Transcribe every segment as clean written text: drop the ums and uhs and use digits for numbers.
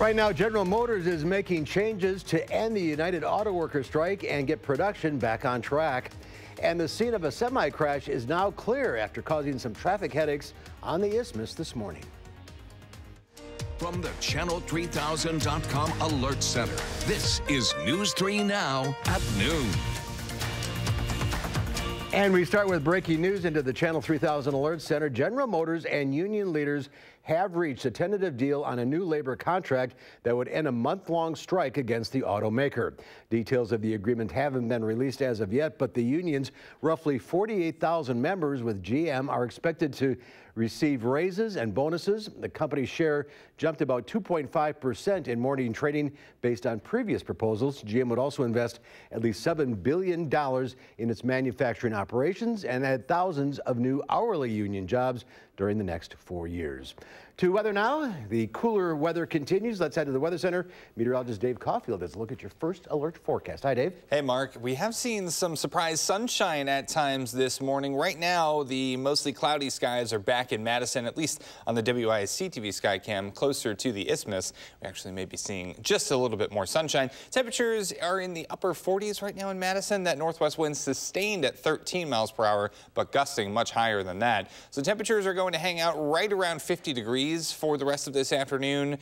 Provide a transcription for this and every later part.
Right now, General Motors is making changes to end the United Auto Workers strike and get production back on track. And the scene of a semi-crash is now clear after causing some traffic headaches on the Isthmus this morning. From the Channel3000.com Alert Center, this is News 3 Now at noon. And we start with breaking news into the Channel 3000 Alert Center. General Motors and union leaders have reached a tentative deal on a new labor contract that would end a month-long strike against the automaker. Details of the agreement haven't been released as of yet, but the union's roughly 48,000 members with GM are expected to receive raises and bonuses. The company's share jumped about 2.5% in morning trading based on previous proposals. GM would also invest at least $7 billion in its manufacturing operations and add thousands of new hourly union jobs during the next 4 years. To weather now. The cooler weather continues. Let's head to the Weather Center. Meteorologist Dave Caulfield has a look at your first alert forecast. Hi, Dave. Hey, Mark. We have seen some surprise sunshine at times this morning. Right now, the mostly cloudy skies are back in Madison, at least on the WISC TV Skycam, closer to the Isthmus. We actually may be seeing just a little bit more sunshine. Temperatures are in the upper 40s right now in Madison. That northwest wind sustained at 13 miles per hour, but gusting much higher than that. So temperatures are going to hang out right around 50 degrees for the rest of this afternoon.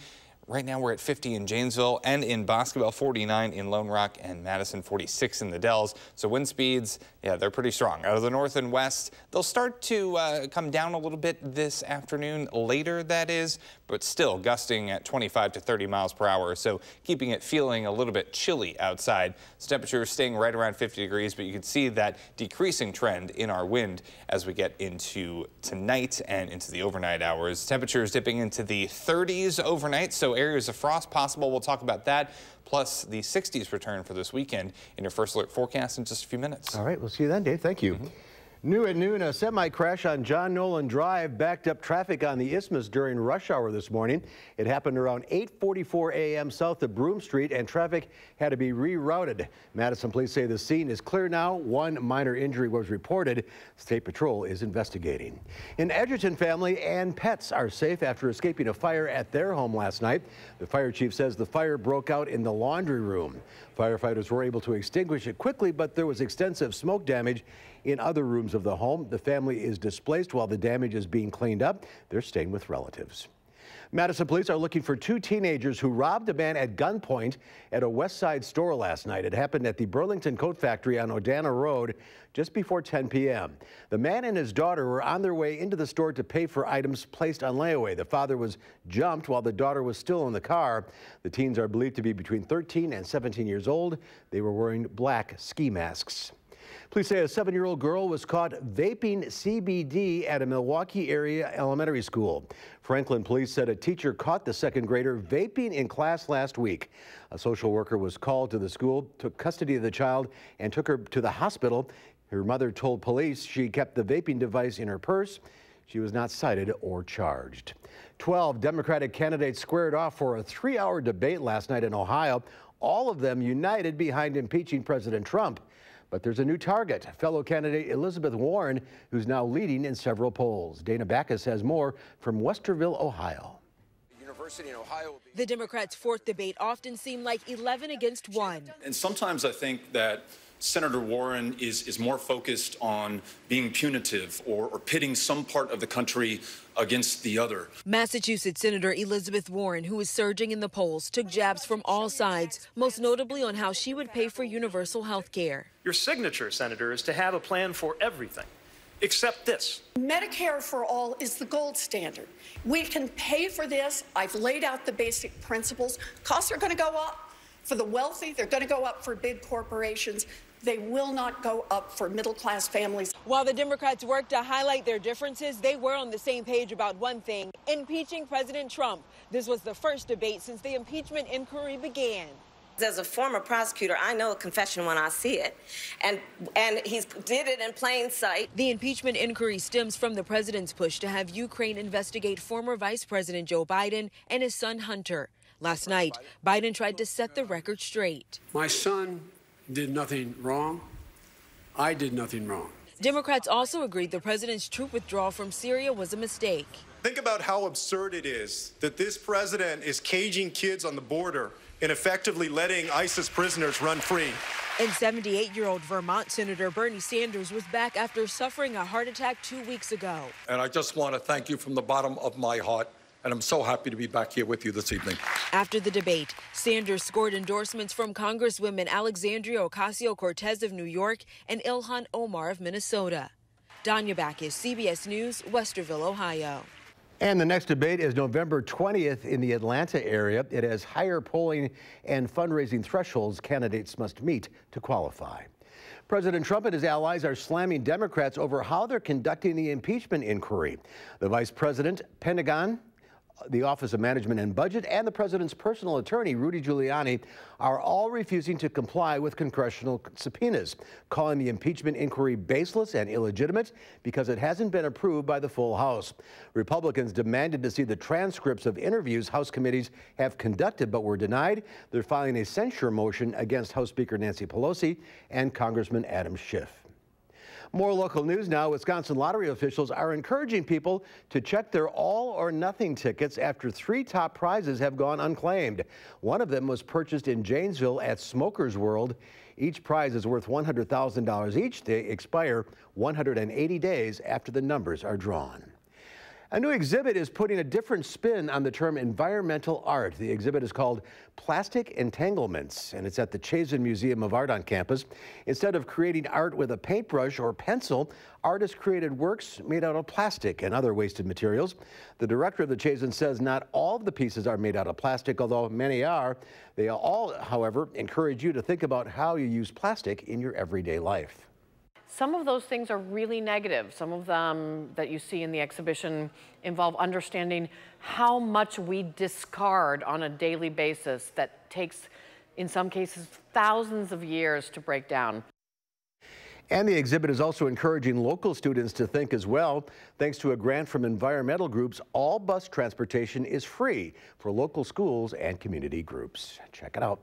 Right now we're at 50 in Janesville and in Boscobel, 49 in Lone Rock and Madison, 46 in the Dells. So wind speeds, yeah, they're pretty strong. Out of the north and west, they'll start to come down a little bit this afternoon, later that is, but still gusting at 25 to 30 miles per hour. So keeping it feeling a little bit chilly outside. So temperatures staying right around 50 degrees, but you can see that decreasing trend in our wind as we get into tonight and into the overnight hours. Temperatures dipping into the 30s overnight, so areas of frost possible. We'll talk about that, plus the 60s return for this weekend in your first alert forecast in just a few minutes. All right, we'll see you then, Dave. Thank you. New at noon, a semi-crash on John Nolan Drive backed up traffic on the Isthmus during rush hour this morning. It happened around 8:44 a.m. south of Broome Street, and traffic had to be rerouted. Madison police say the scene is clear now. One minor injury was reported. State Patrol is investigating. An Edgerton family and pets are safe after escaping a fire at their home last night. The fire chief says the fire broke out in the laundry room. Firefighters were able to extinguish it quickly, but there was extensive smoke damage in other rooms of the home. The family is displaced while the damage is being cleaned up. They're staying with relatives. Madison police are looking for two teenagers who robbed a man at gunpoint at a West Side store last night. It happened at the Burlington Coat Factory on Odana Road just before 10 p.m. The man and his daughter were on their way into the store to pay for items placed on layaway. The father was jumped while the daughter was still in the car. The teens are believed to be between 13 and 17 years old. They were wearing black ski masks. Police say a 7-year-old girl was caught vaping CBD at a Milwaukee area elementary school. Franklin police said a teacher caught the second grader vaping in class last week. A social worker was called to the school, took custody of the child, and took her to the hospital. Her mother told police she kept the vaping device in her purse. She was not cited or charged. 12 Democratic candidates squared off for a 3-hour debate last night in Ohio, all of them united behind impeaching President Trump. But there's a new target, fellow candidate Elizabeth Warren, who's now leading in several polls. Dana Backus has more from Westerville, Ohio. The Democrats' fourth debate often seemed like 11 against 1. And sometimes I think that Senator Warren is more focused on being punitive or pitting some part of the country against the other. Massachusetts Senator Elizabeth Warren, who is surging in the polls, took jabs from all sides, most notably on how she would pay for universal health care. Your signature, Senator, is to have a plan for everything, except this. Medicare for all is the gold standard. We can pay for this. I've laid out the basic principles. Costs are going to go up for the wealthy. They're going to go up for big corporations. They will not go up for middle-class families. While the Democrats worked to highlight their differences, they were on the same page about one thing: impeaching President Trump. This was the first debate since the impeachment inquiry began. As a former prosecutor, I know a confession when I see it, and he did it in plain sight. The impeachment inquiry stems from the president's push to have Ukraine investigate former Vice President Joe Biden and his son Hunter. Last night, Biden tried to set the record straight. My son did nothing wrong. I did nothing wrong. Democrats also agreed the president's troop withdrawal from Syria was a mistake. Think about how absurd it is that this president is caging kids on the border and effectively letting ISIS prisoners run free. And 78-year-old Vermont Senator Bernie Sanders was back after suffering a heart attack 2 weeks ago. And I just want to thank you from the bottom of my heart. And I'm so happy to be back here with you this evening. After the debate, Sanders scored endorsements from Congresswomen Alexandria Ocasio-Cortez of New York and Ilhan Omar of Minnesota. Danya Backus, CBS News, Westerville, Ohio. And the next debate is November 20th in the Atlanta area. It has higher polling and fundraising thresholds candidates must meet to qualify. President Trump and his allies are slamming Democrats over how they're conducting the impeachment inquiry. The vice president, Pentagon, the Office of Management and Budget, and the president's personal attorney, Rudy Giuliani, are all refusing to comply with congressional subpoenas, calling the impeachment inquiry baseless and illegitimate because it hasn't been approved by the full House. Republicans demanded to see the transcripts of interviews House committees have conducted but were denied. They're filing a censure motion against House Speaker Nancy Pelosi and Congressman Adam Schiff. More local news now. Wisconsin lottery officials are encouraging people to check their all or nothing tickets after 3 top prizes have gone unclaimed. One of them was purchased in Janesville at Smokers World. Each prize is worth $100,000 each. They expire 180 days after the numbers are drawn. A new exhibit is putting a different spin on the term environmental art. The exhibit is called Plastic Entanglements, and it's at the Chazen Museum of Art on campus. Instead of creating art with a paintbrush or pencil, artists created works made out of plastic and other wasted materials. The director of the Chazen says not all of the pieces are made out of plastic, although many are. They all, however, encourage you to think about how you use plastic in your everyday life. Some of those things are really negative. Some of them that you see in the exhibition involve understanding how much we discard on a daily basis that takes, in some cases, thousands of years to break down. And the exhibit is also encouraging local students to think as well. Thanks to a grant from environmental groups, all bus transportation is free for local schools and community groups. Check it out.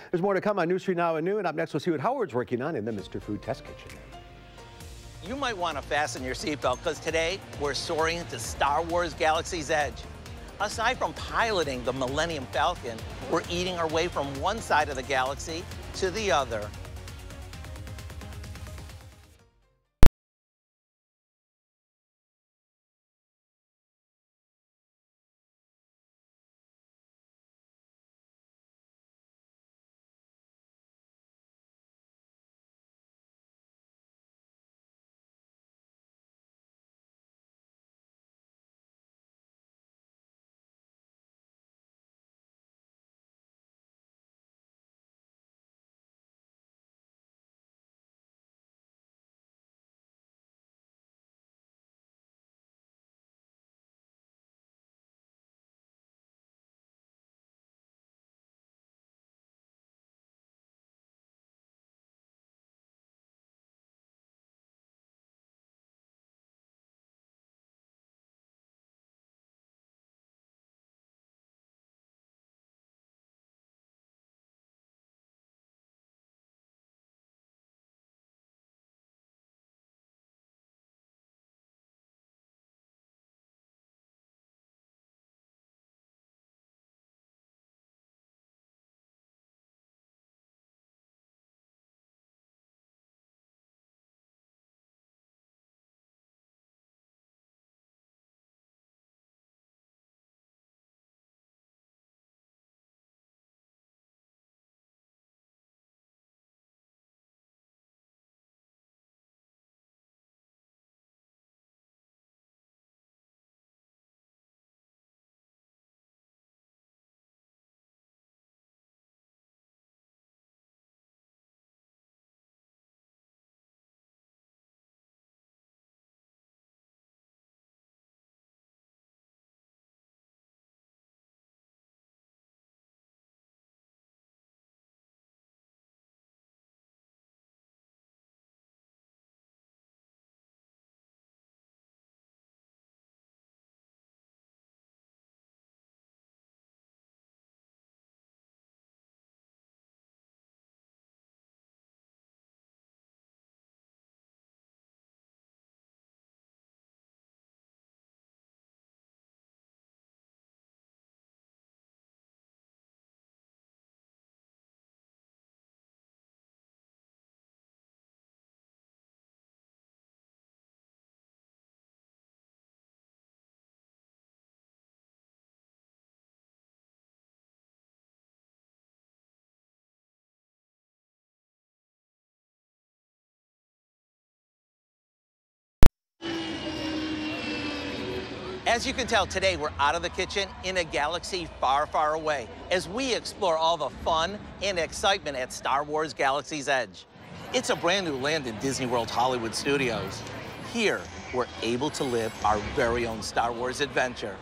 There's more to come on News 3 Now at noon. Up next, we'll see what Howard's working on in the Mr. Food Test Kitchen. You might want to fasten your seatbelt because today we're soaring to Star Wars Galaxy's Edge. Aside from piloting the Millennium Falcon, we're eating our way from one side of the galaxy to the other. As you can tell, today we're out of the kitchen in a galaxy far, far away as we explore all the fun and excitement at Star Wars Galaxy's Edge. It's a brand new land in Disney World Hollywood Studios. Here, we're able to live our very own Star Wars adventure.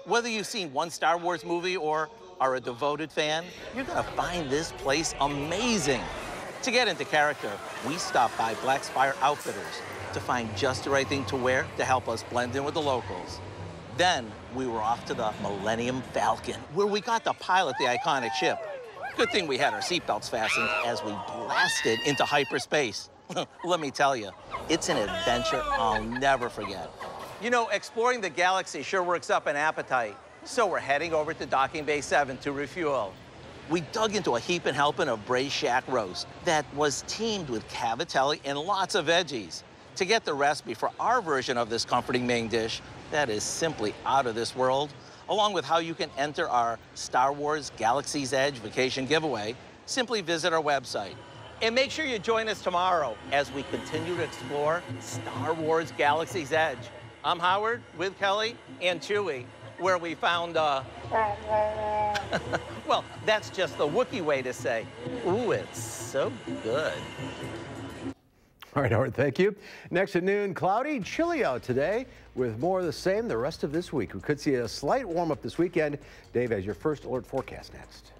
Whether you've seen one Star Wars movie or are a devoted fan, you're gonna find this place amazing. To get into character, we stopped by Black Spire Outfitters to find just the right thing to wear to help us blend in with the locals. Then we were off to the Millennium Falcon, where we got to pilot the iconic ship. Good thing we had our seatbelts fastened as we blasted into hyperspace. Let me tell you, it's an adventure I'll never forget. You know, exploring the galaxy sure works up an appetite. So we're heading over to Docking Bay 7 to refuel. We dug into a heaping helping of braised shack roast that was teamed with cavatelli and lots of veggies. To get the recipe for our version of this comforting main dish that is simply out of this world, along with how you can enter our Star Wars Galaxy's Edge vacation giveaway, simply visit our website. And make sure you join us tomorrow as we continue to explore Star Wars Galaxy's Edge. I'm Howard with Kelly and Chewie, where we found, well, that's just the Wookiee way to say, ooh, it's so good. All right, Howard, thank you. Next at noon, cloudy, chilly out today with more of the same the rest of this week. We could see a slight warm up this weekend. Dave has your first alert forecast next.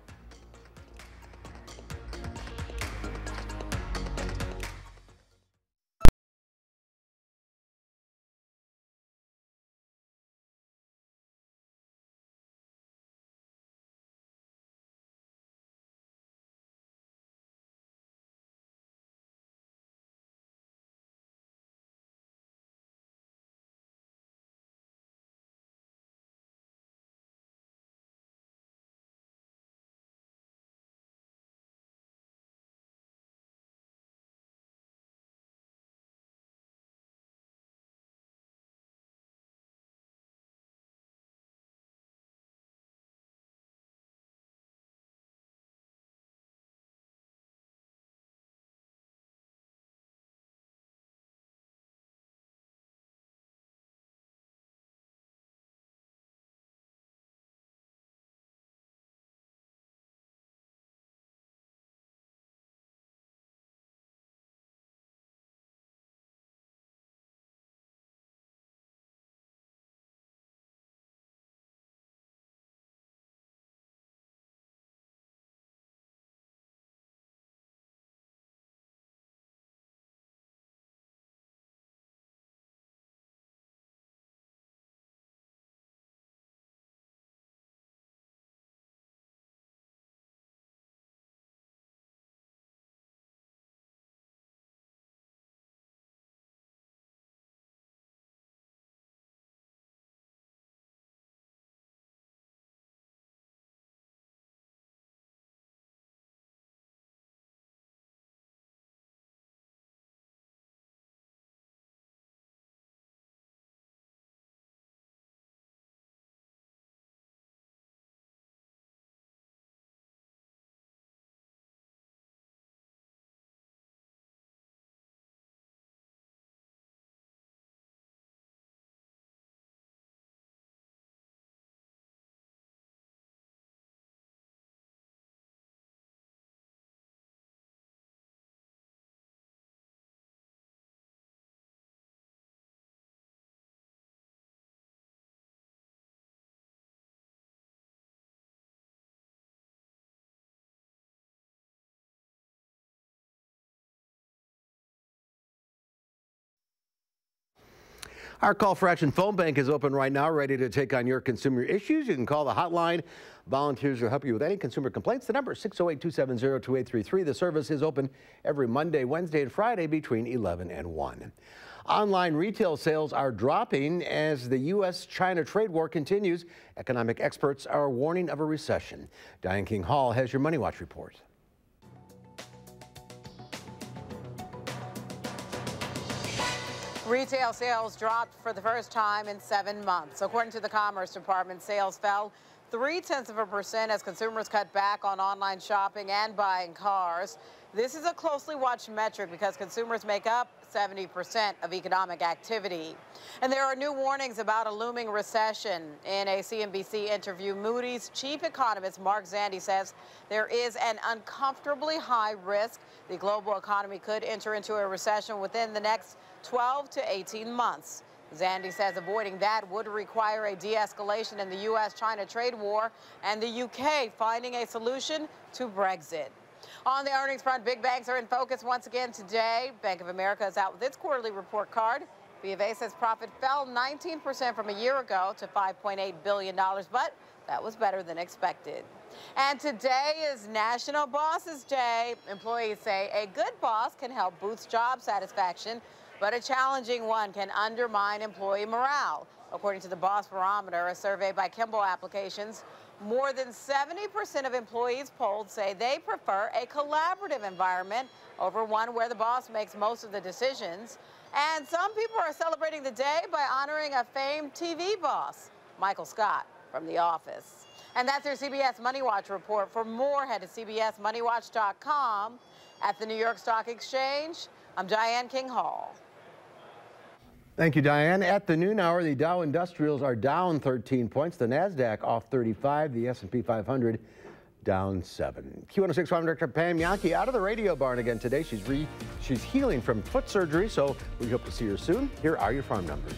Our Call for Action phone bank is open right now, ready to take on your consumer issues. You can call the hotline. Volunteers will help you with any consumer complaints. The number is 608-270-2833. The service is open every Monday, Wednesday, and Friday between 11 and 1. Online retail sales are dropping as the U.S.-China trade war continues. Economic experts are warning of a recession. Diane King Hall has your Money Watch report. Retail sales dropped for the first time in 7 months. According to the Commerce Department, sales fell 0.3% as consumers cut back on online shopping and buying cars. This is a closely watched metric because consumers make up 70% of economic activity. And there are new warnings about a looming recession. In a CNBC interview, Moody's chief economist Mark Zandi says there is an uncomfortably high risk the global economy could enter into a recession within the next 12 to 18 months. Zandi says avoiding that would require a de-escalation in the U.S.-China trade war and the U.K. finding a solution to Brexit. On the earnings front, big banks are in focus once again today. Bank of America is out with its quarterly report card. BofA says profit fell 19% from a year ago to $5.8 billion, but that was better than expected. And today is National Bosses Day. Employees say a good boss can help boost job satisfaction, but a challenging one can undermine employee morale. According to the Boss Barometer, a survey by Kimball Applications, more than 70% of employees polled say they prefer a collaborative environment over one where the boss makes most of the decisions. And some people are celebrating the day by honoring a famed TV boss, Michael Scott from The Office. And that's your CBS Money Watch report. For more, head to cbsmoneywatch.com. At the New York Stock Exchange, I'm Diane King Hall. Thank you, Diane. At the noon hour, the Dow Industrials are down 13 points. The NASDAQ off 35. The S&P 500 down 7. Q106 Farm Director Pam Jahnke out of the radio barn again today. She's healing from foot surgery, so we hope to see her soon. Here are your farm numbers.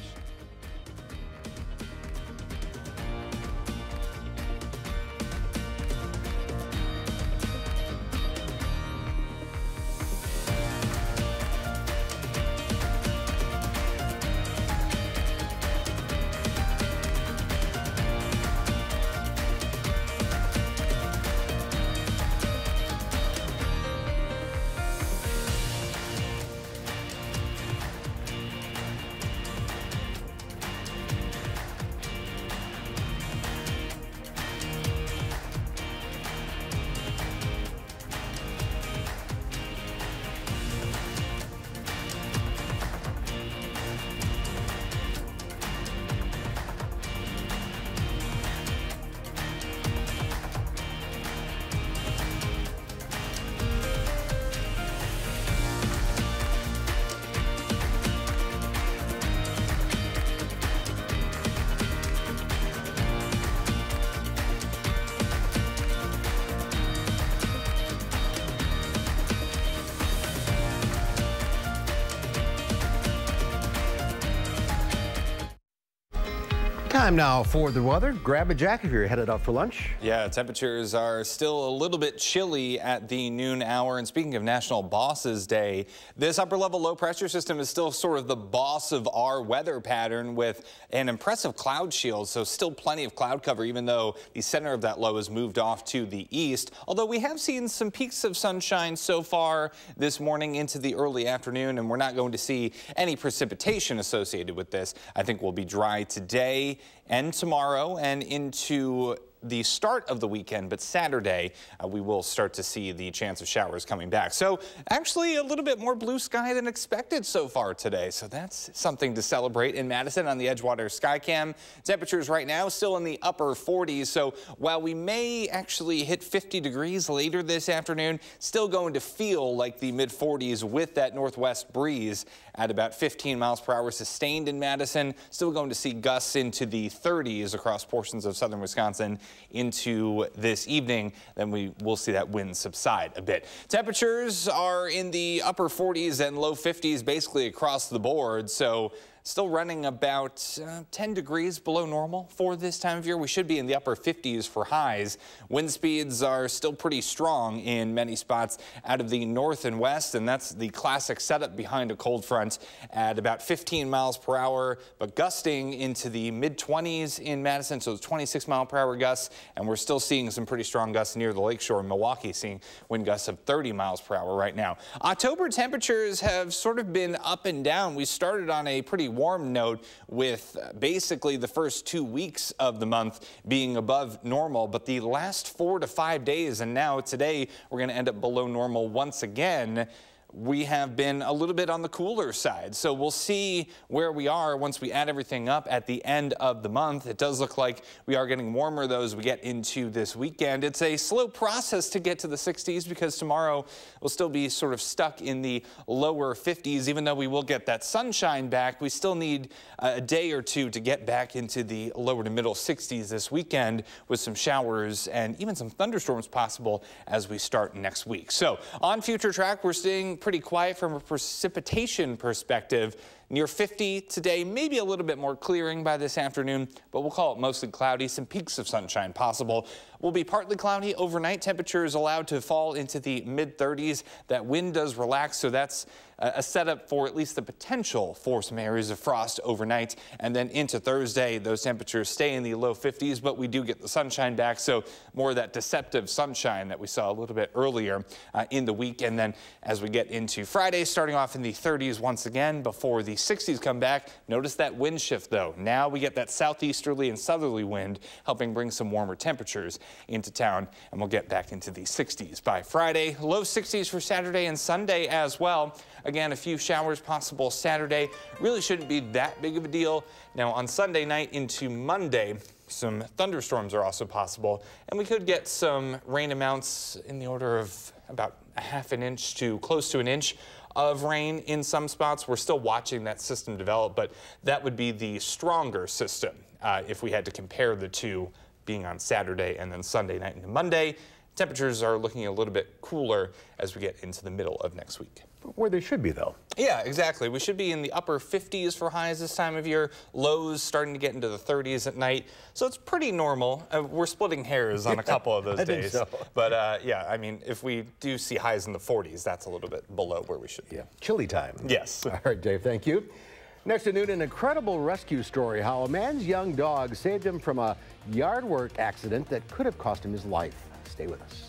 Time now for the weather. Grab a jacket if you're headed out for lunch. Yeah, temperatures are still a little bit chilly at the noon hour. And speaking of National Bosses Day, this upper level low pressure system is still sort of the boss of our weather pattern with an impressive cloud shield. So still plenty of cloud cover, even though the center of that low has moved off to the east. Although we have seen some peaks of sunshine so far this morning into the early afternoon, and we're not going to see any precipitation associated with this. I think we'll be dry today and tomorrow and into the start of the weekend, but Saturday we will start to see the chance of showers coming back. So actually a little bit more blue sky than expected so far today. So that's something to celebrate in Madison on the Edgewater Skycam. Temperatures right now still in the upper 40s. So while we may actually hit 50 degrees later this afternoon, still going to feel like the mid 40s with that northwest breeze at about 15 miles per hour sustained in Madison. Still going to see gusts into the 30s across portions of southern Wisconsin into this evening. Then we will see that wind subside a bit. Temperatures are in the upper 40s and low 50s basically across the board. So still running about 10 degrees below normal for this time of year. We should be in the upper 50s for highs. Wind speeds are still pretty strong in many spots out of the north and west, and that's the classic setup behind a cold front at about 15 miles per hour, but gusting into the mid-20s in Madison, so 26 mile per hour gusts, and we're still seeing some pretty strong gusts near the lakeshore in Milwaukee, seeing wind gusts of 30 miles per hour right now. October temperatures have sort of been up and down. We started on a pretty warm note with basically the first 2 weeks of the month being above normal, but the last 4 to 5 days and now today we're going to end up below normal once again. we have been a little bit on the cooler side. So we'll see where we are once we add everything up at the end of the month. It does look like we are getting warmer, though, as we get into this weekend. It's a slow process to get to the 60s because tomorrow we'll still be sort of stuck in the lower 50s. Even though we will get that sunshine back, we still need a day or two to get back into the lower to middle 60s this weekend, with some showers and even some thunderstorms possible as we start next week. So on Future Track, we're staying pretty quiet from a precipitation perspective. Near 50 today, maybe a little bit more clearing by this afternoon, but we'll call it mostly cloudy. Some peaks of sunshine possible. Will be partly cloudy overnight. Temperatures allowed to fall into the mid-30s. That wind does relax, so that's a setup for at least the potential for some areas of frost overnight. And then into Thursday, those temperatures stay in the low 50s, but we do get the sunshine back, so more of that deceptive sunshine that we saw a little bit earlier in the week. And then as we get into Friday, starting off in the 30s once again before the 60s come back. Notice that wind shift, though. Now we get that southeasterly and southerly wind helping bring some warmer temperatures into town, and we'll get back into the 60s by Friday. Low 60s for Saturday and Sunday as well. Again, a few showers possible Saturday. Really shouldn't be that big of a deal. Now on Sunday night into Monday, some thunderstorms are also possible, and we could get some rain amounts in the order of about a half an inch to close to an inch of rain in some spots. We're still watching that system develop, but that would be the stronger system if we had to compare the two, being on Saturday and then Sunday night into Monday. Temperatures are looking a little bit cooler as we get into the middle of next week. Where they should be, though. Yeah, exactly. We should be in the upper 50s for highs this time of year. Lows starting to get into the 30s at night. So it's pretty normal. We're splitting hairs on a couple of those days. So. But yeah, I mean, if we do see highs in the 40s, that's a little bit below where we should be. Yeah, chilly time. Yes. All right, Dave, thank you. Next at noon, an incredible rescue story, how a man's young dog saved him from a yard work accident that could have cost him his life. Stay with us.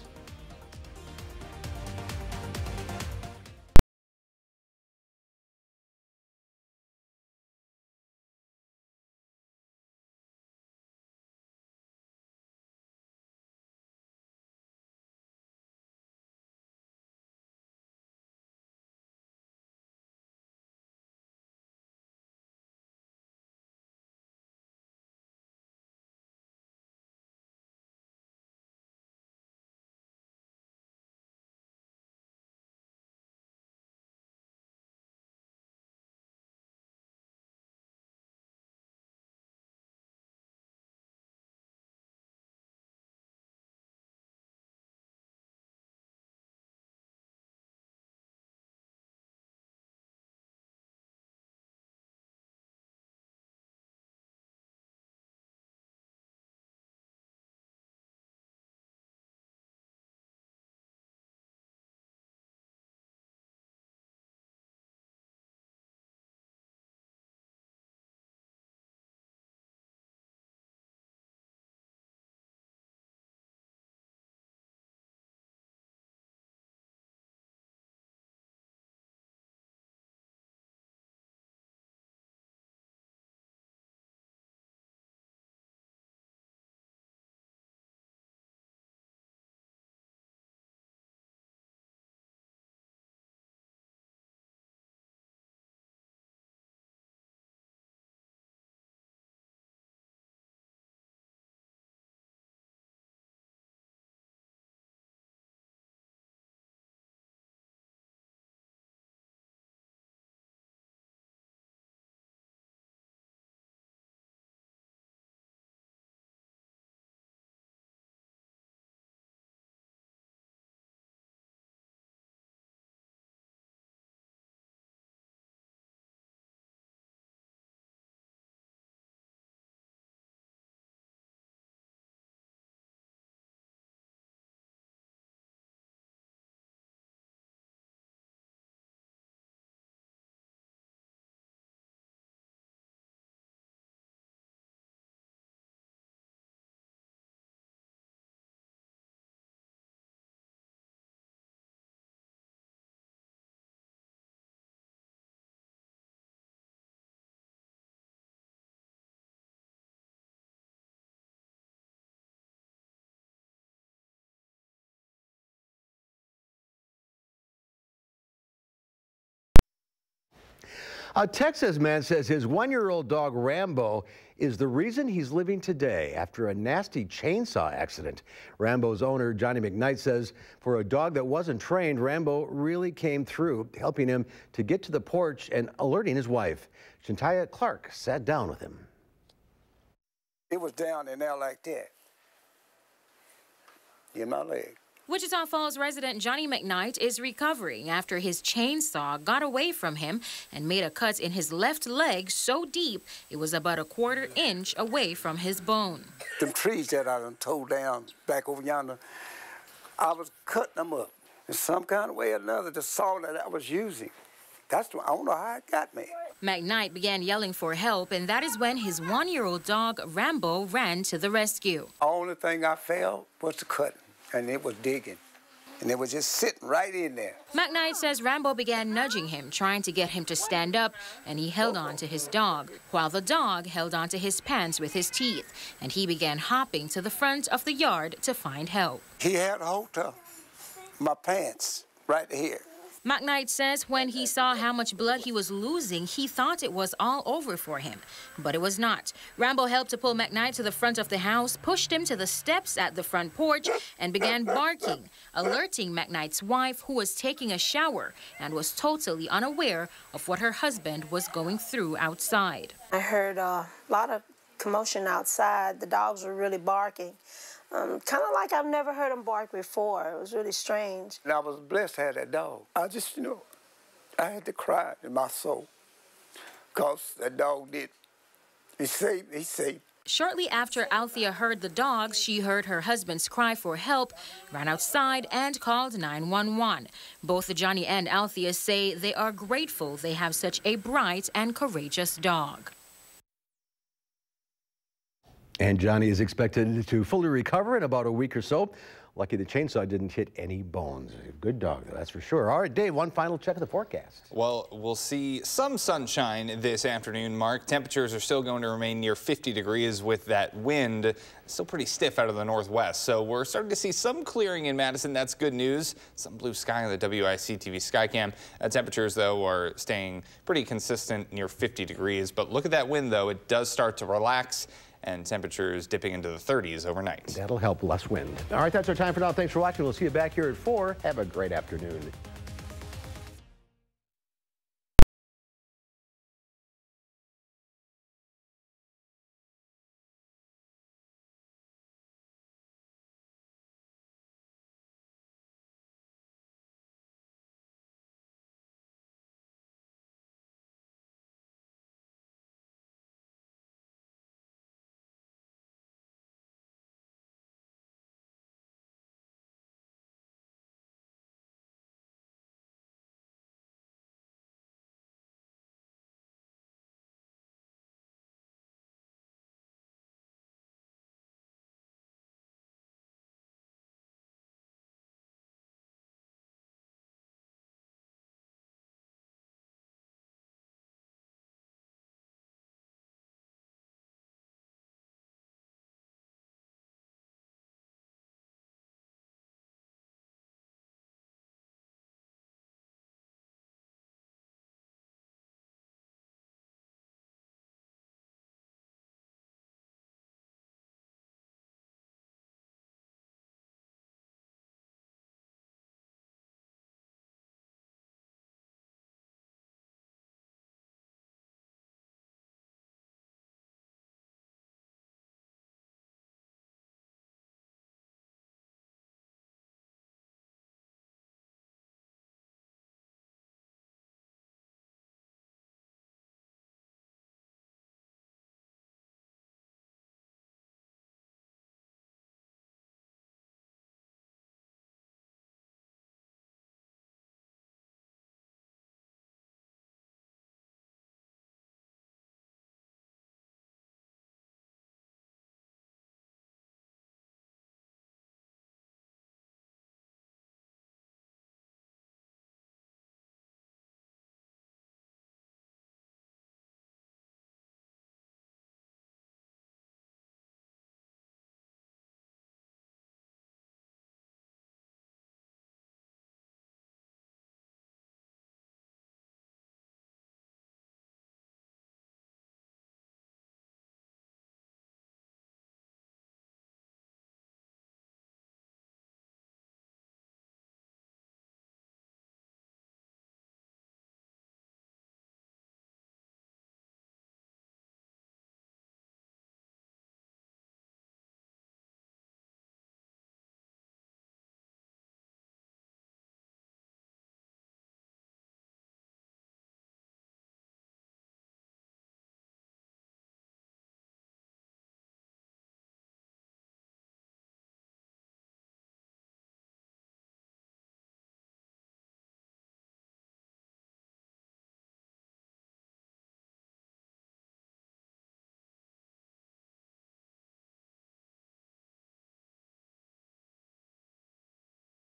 A Texas man says his one-year-old dog Rambo is the reason he's living today after a nasty chainsaw accident. Rambo's owner, Johnny McKnight, says for a dog that wasn't trained, Rambo really came through, helping him to get to the porch and alerting his wife. Shantaya Clark sat down with him. It was down in there like that, in my leg. Wichita Falls resident Johnny McKnight is recovering after his chainsaw got away from him and made a cut in his left leg so deep it was about a quarter inch away from his bone. Them trees that I done tore down back over yonder, I was cutting them up in some kind of way or another. The saw that I was using, I don't know how it got me. McKnight began yelling for help, and that is when his one-year-old dog Rambo ran to the rescue. The only thing I felt was the cutting. And it was digging, and it was just sitting right in there. McKnight says Rambo began nudging him, trying to get him to stand up, and he held on to his dog, while the dog held on to his pants with his teeth, and he began hopping to the front of the yard to find help. He had a hold of my pants right here. McKnight says when he saw how much blood he was losing, he thought it was all over for him, but it was not. Rambo helped to pull McKnight to the front of the house, pushed him to the steps at the front porch, and began barking, alerting McKnight's wife, who was taking a shower and was totally unaware of what her husband was going through outside. I heard a lot of commotion outside. The dogs were really barking. Kind of like I've never heard them bark before. It was really strange. And I was blessed to have that dog. I just, I had to cry in my soul because that dog did. He's safe. Shortly after Althea heard the dogs, she heard her husband's cry for help, ran outside, and called 911. Both Johnny and Althea say they are grateful they have such a bright and courageous dog. And Johnny is expected to fully recover in about a week or so. Lucky the chainsaw didn't hit any bones. Good dog, that's for sure. All right, Dave, one final check of the forecast. Well, we'll see some sunshine this afternoon, Mark. Temperatures are still going to remain near 50 degrees with that wind still pretty stiff out of the northwest. So we're starting to see some clearing in Madison. That's good news. Some blue sky on the WIC TV Skycam. Temperatures, though, are staying pretty consistent near 50 degrees. But look at that wind, though. It does start to relax, and temperatures dipping into the 30s overnight. That'll help, less wind. All right, that's our time for now. Thanks for watching. We'll see you back here at 4. Have a great afternoon.